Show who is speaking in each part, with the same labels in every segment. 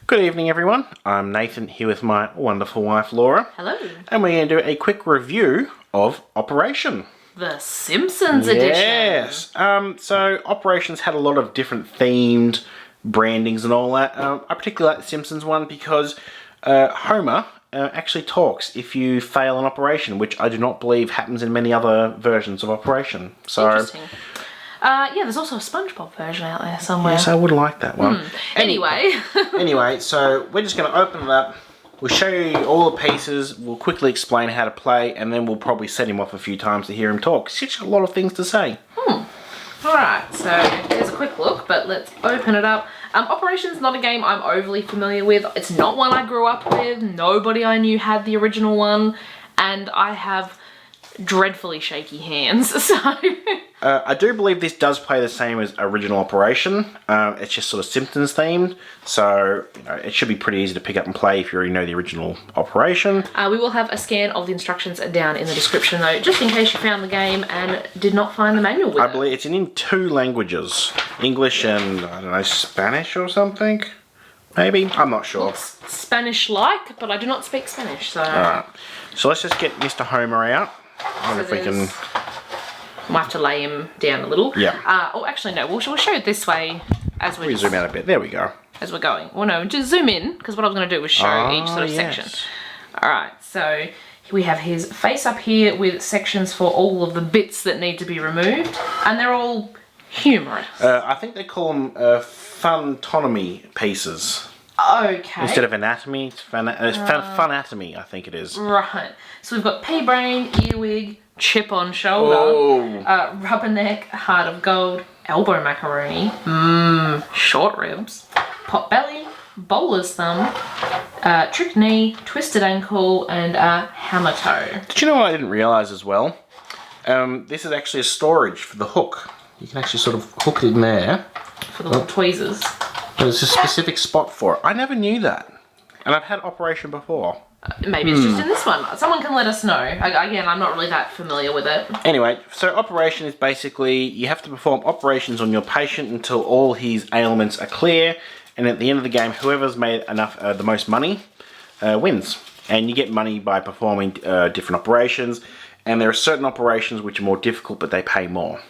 Speaker 1: Good evening, everyone. I'm Nathan here with my wonderful wife, Laura.
Speaker 2: Hello.
Speaker 1: And we're going to do a quick review of Operation.
Speaker 2: The Simpsons Edition.
Speaker 1: Yes. So Operations had a lot of different themed brandings and all that. I particularly like the Simpsons one because Homer actually talks if you fail an operation, which I do not believe happens in many other versions of Operation. So,
Speaker 2: interesting. Yeah, there's also a SpongeBob version out there somewhere.
Speaker 1: Yes, I would like that one.
Speaker 2: Anyway.
Speaker 1: Anyway, so we're just going to open it up. We'll show you all the pieces. We'll quickly explain how to play, and then we'll probably set him off a few times to hear him talk. He's got a lot of things to say.
Speaker 2: Alright, so here's a quick look, but let's open it up. Operation's not a game I'm overly familiar with. It's not one I grew up with. Nobody I knew had the original one, and I have dreadfully shaky hands, so...
Speaker 1: I do believe this does play the same as original Operation. It's just sort of Simpsons themed, so it should be pretty easy to pick up and play if you already know the original Operation.
Speaker 2: We will have a scan of the instructions down in the description though, just in case you found the game and did not find the manual with it.
Speaker 1: I believe it's in 2 languages, English and, I don't know, Spanish or something? Maybe? I'm not sure.
Speaker 2: Looks Spanish-like, but I do not speak Spanish, so...
Speaker 1: Alright, so let's just get Mr. Homer out. I wonder if we can...
Speaker 2: Might have to lay him down a little.
Speaker 1: Yeah.
Speaker 2: Oh, actually, no. We'll show it this way as
Speaker 1: we zoom out a bit. There we go.
Speaker 2: As we're going. Well, no, just zoom in, because what I was going to do was show each sort of section. Alright, so we have his face up here with sections for all of the bits that need to be removed, and they're all humorous.
Speaker 1: I think they call them funtonomy pieces.
Speaker 2: Okay.
Speaker 1: Instead of anatomy, it's funatomy, I think it is.
Speaker 2: Right. So we've got pea brain, earwig, chip on shoulder, rubber neck, heart of gold, elbow macaroni, short ribs, pot belly, bowler's thumb, trick knee, twisted ankle, and hammer toe.
Speaker 1: Did you know what I didn't realise as well? This is actually a storage for the hook. You can actually sort of hook it in there.
Speaker 2: For the little tweezers.
Speaker 1: There's a specific spot for it. I never knew that. And I've had Operation before.
Speaker 2: Maybe it's just in this one. Someone can let us know. Again, I'm not really that familiar with it.
Speaker 1: Anyway, so Operation is basically, you have to perform operations on your patient until all his ailments are clear. And at the end of the game, whoever's made enough, the most money, wins. And you get money by performing different operations. And there are certain operations which are more difficult, but they pay more.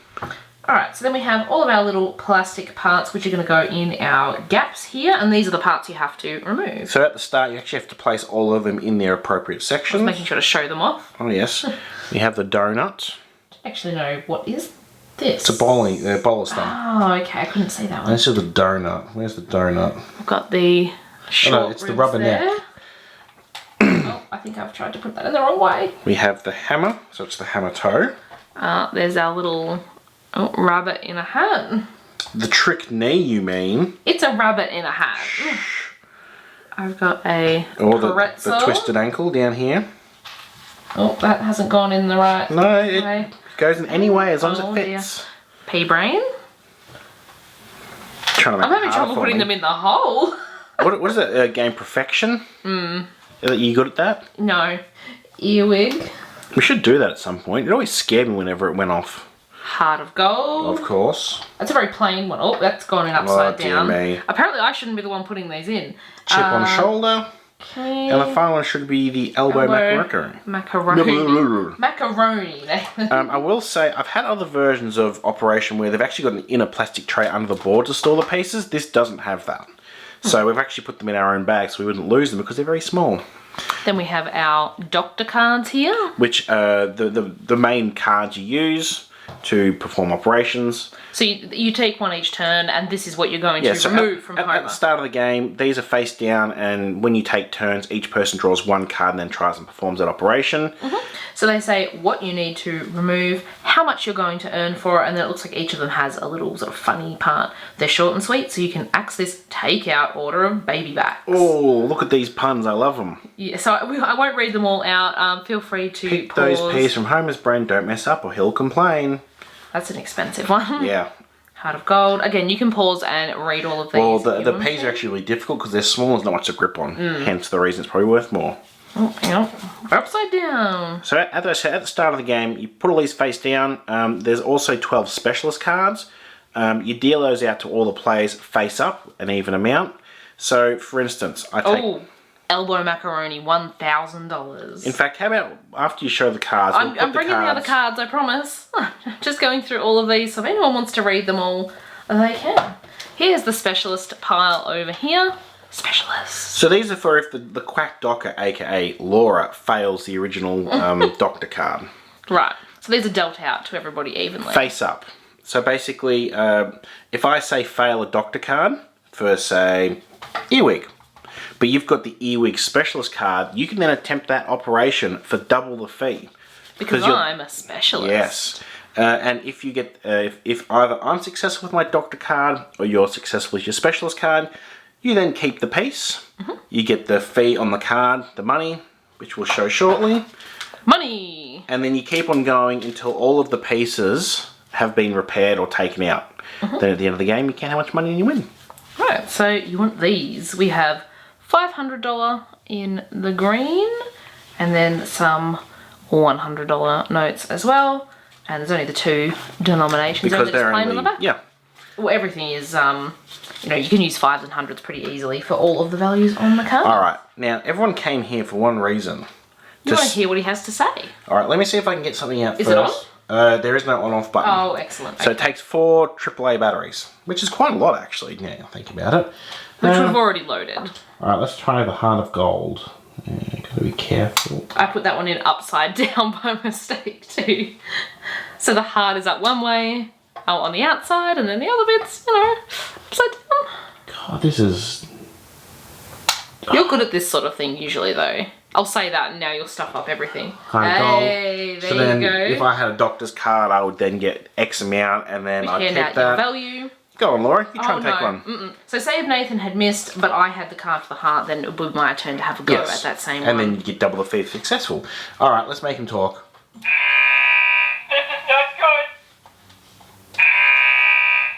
Speaker 2: Alright, so then we have all of our little plastic parts which are going to go in our gaps here, and these are the parts you have to remove.
Speaker 1: So at the start you actually have to place all of them in their appropriate sections.
Speaker 2: Just making sure to show them off.
Speaker 1: Oh yes. We have the donut.
Speaker 2: Actually no, what is this?
Speaker 1: It's a bowler's thumb.
Speaker 2: Oh, okay, I couldn't see that one.
Speaker 1: This is the donut. Where's the donut?
Speaker 2: We've got the short
Speaker 1: it's the rubber
Speaker 2: there.
Speaker 1: neck.
Speaker 2: Oh, I think I've tried to put that in the wrong way.
Speaker 1: We have the hammer, so it's the hammer toe.
Speaker 2: There's our little... Oh, rabbit in a hat.
Speaker 1: The trick knee, you mean?
Speaker 2: It's a rabbit in a hat. I've got a pretzel.
Speaker 1: The twisted ankle down here.
Speaker 2: Oh, that hasn't gone in the right way.
Speaker 1: No, it goes in any way as long as it fits.
Speaker 2: Dear. Pea brain.
Speaker 1: I'm
Speaker 2: having trouble putting them in the hole.
Speaker 1: What is it? Game perfection? Are you good at that?
Speaker 2: No. Earwig.
Speaker 1: We should do that at some point. It always scared me whenever it went off.
Speaker 2: Heart of gold.
Speaker 1: Of course.
Speaker 2: That's a very plain one. Oh, that's gone in upside down.
Speaker 1: Me.
Speaker 2: Apparently I shouldn't be the one putting these in.
Speaker 1: Chip on shoulder.
Speaker 2: Okay.
Speaker 1: And the final one should be the elbow macaroni.
Speaker 2: Macaroni.
Speaker 1: I will say, I've had other versions of Operation where they've actually got an inner plastic tray under the board to store the pieces. This doesn't have that. So we've actually put them in our own bag so we wouldn't lose them because they're very small.
Speaker 2: Then we have our doctor cards here. Which,
Speaker 1: the main cards you use to perform operations.
Speaker 2: So you take one each turn, and this is what you're going to remove from Homer.
Speaker 1: At the start of the game, these are face down, and when you take turns, each person draws one card and then tries and performs that operation.
Speaker 2: So they say what you need to remove, how much you're going to earn for it, and then it looks like each of them has a little sort of funny part. They're short and sweet, so you can axe this takeout order of baby backs.
Speaker 1: Oh, look at these puns, I love them.
Speaker 2: Yeah, so I won't read them all out. Feel free to
Speaker 1: Pick
Speaker 2: pause.
Speaker 1: those peas from Homer's brain, don't mess up or he'll complain.
Speaker 2: That's an expensive one.
Speaker 1: Yeah.
Speaker 2: Heart of gold. Again, you can pause and read all of these.
Speaker 1: Well, the peas are actually really difficult because they're small and there's not much to grip on. Hence the reason it's probably worth more.
Speaker 2: Oh, hang on. Upside down.
Speaker 1: So as I said, at the start of the game, you put all these face down. There's also 12 specialist cards. You deal those out to all the players face up, an even amount. So, for instance, I take...
Speaker 2: Oh, elbow macaroni, $1,000.
Speaker 1: In fact, how about after you show the cards...
Speaker 2: I'm bringing the other cards, I promise. Just going through all of these, so if anyone wants to read them all, they can. Here's the specialist pile over here. Specialist.
Speaker 1: So these are for if the quack doctor, aka Laura, fails the original doctor card.
Speaker 2: Right. So these are dealt out to everybody evenly.
Speaker 1: Face up. So basically, if I say fail a doctor card for, say, earwig, but you've got the earwig specialist card, you can then attempt that operation for double the fee.
Speaker 2: Because I'm a specialist.
Speaker 1: Yes. And if you get, if either I'm successful with my doctor card or you're successful with your specialist card, you then keep the piece. You get the fee on the card, the money, which we'll show shortly.
Speaker 2: Money!
Speaker 1: And then you keep on going until all of the pieces have been repaired or taken out. Then at the end of the game, you count how much money you win.
Speaker 2: Right, so you want these. We have $500 in the green, and then some $100 notes as well. And there's only the two denominations.
Speaker 1: Because they're
Speaker 2: plain
Speaker 1: only,
Speaker 2: on the back.
Speaker 1: yeah.
Speaker 2: Well, everything is, you know, you can use 5s and 100s pretty easily for all of the values on the card.
Speaker 1: All right. Now, everyone came here for one reason.
Speaker 2: You want to hear what he has to say.
Speaker 1: All right, let me see if I can get something out first.
Speaker 2: Is it on?
Speaker 1: There is no on-off button.
Speaker 2: Oh, excellent.
Speaker 1: So it takes 4 AAA batteries, which is quite a lot, actually, now you think about it.
Speaker 2: Which we've already loaded.
Speaker 1: All right, let's try the Heart of Gold. Gotta be careful.
Speaker 2: I put that one in upside down by mistake, too. So the heart is up one way, on the outside, and then the other bits, you know, upside down.
Speaker 1: God, this is...
Speaker 2: You're good at this sort of thing usually, though. I'll say that, and now you'll stuff up everything.
Speaker 1: Hey,
Speaker 2: there
Speaker 1: so then,
Speaker 2: you go.
Speaker 1: if I had a doctor's card, I would then get X amount, and then I'd
Speaker 2: Hand
Speaker 1: keep
Speaker 2: out
Speaker 1: that.
Speaker 2: your value.
Speaker 1: Go on, Laura. You try and take one.
Speaker 2: So say if Nathan had missed, but I had the card for the heart, then it would be my turn to have a go at that same one.
Speaker 1: And then you get double the fee if successful. All right, let's make him talk.
Speaker 3: This is not good.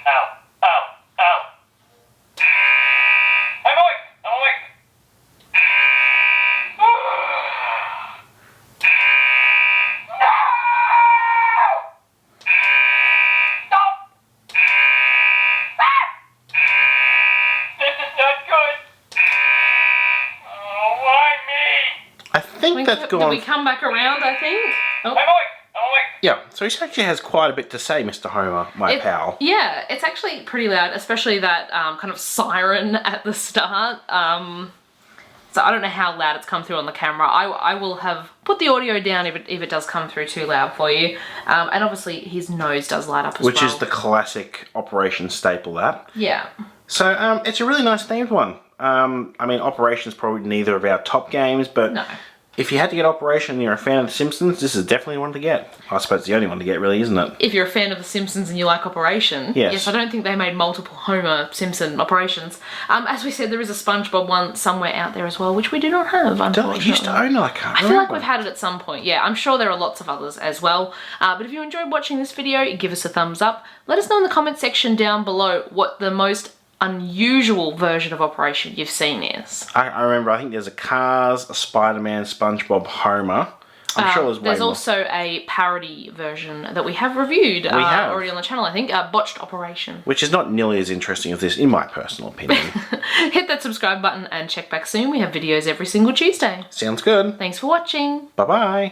Speaker 3: Ow, ow, ow. I'm awake, I'm awake. No! Stop! This is not good. Oh, why me?
Speaker 1: I think that's
Speaker 2: Did
Speaker 1: gone...
Speaker 2: we come back around, I think? Oh.
Speaker 3: I'm awake, I'm awake.
Speaker 1: Yeah, so he actually has quite a bit to say, Mr. Homer, my pal.
Speaker 2: Yeah, it's actually pretty loud, especially that kind of siren at the start. So I don't know how loud it's come through on the camera. I will have put the audio down if it does come through too loud for you. And obviously his nose does light up as well.
Speaker 1: Which is the classic Operation staple, that.
Speaker 2: Yeah.
Speaker 1: So it's a really nice themed one. I mean, Operation's probably neither of our top games, but
Speaker 2: No.
Speaker 1: if you had to get Operation and you're a fan of The Simpsons, this is definitely one to get. I suppose it's the only one to get, really, isn't it?
Speaker 2: If you're a fan of The Simpsons and you like Operation.
Speaker 1: Yes.
Speaker 2: I don't think they made multiple Homer Simpson Operations. As we said, there is a SpongeBob one somewhere out there as well, which we do not have, unfortunately.
Speaker 1: I used to own it, I can't
Speaker 2: I feel
Speaker 1: remember.
Speaker 2: like we've had it at some point. Yeah, I'm sure there are lots of others as well. But if you enjoyed watching this video, give us a thumbs up. Let us know in the comment section down below what the most unusual version of Operation you've seen is.
Speaker 1: I remember, I think there's a Cars, a Spider-Man, SpongeBob, Homer. I'm sure there's way
Speaker 2: There's
Speaker 1: more.
Speaker 2: also a parody version that we have reviewed already on the channel, I think. Botched Operation.
Speaker 1: Which is not nearly as interesting as this, in my personal opinion.
Speaker 2: Hit that subscribe button and check back soon. We have videos every single Tuesday.
Speaker 1: Sounds good.
Speaker 2: Thanks for watching.
Speaker 1: Bye-bye.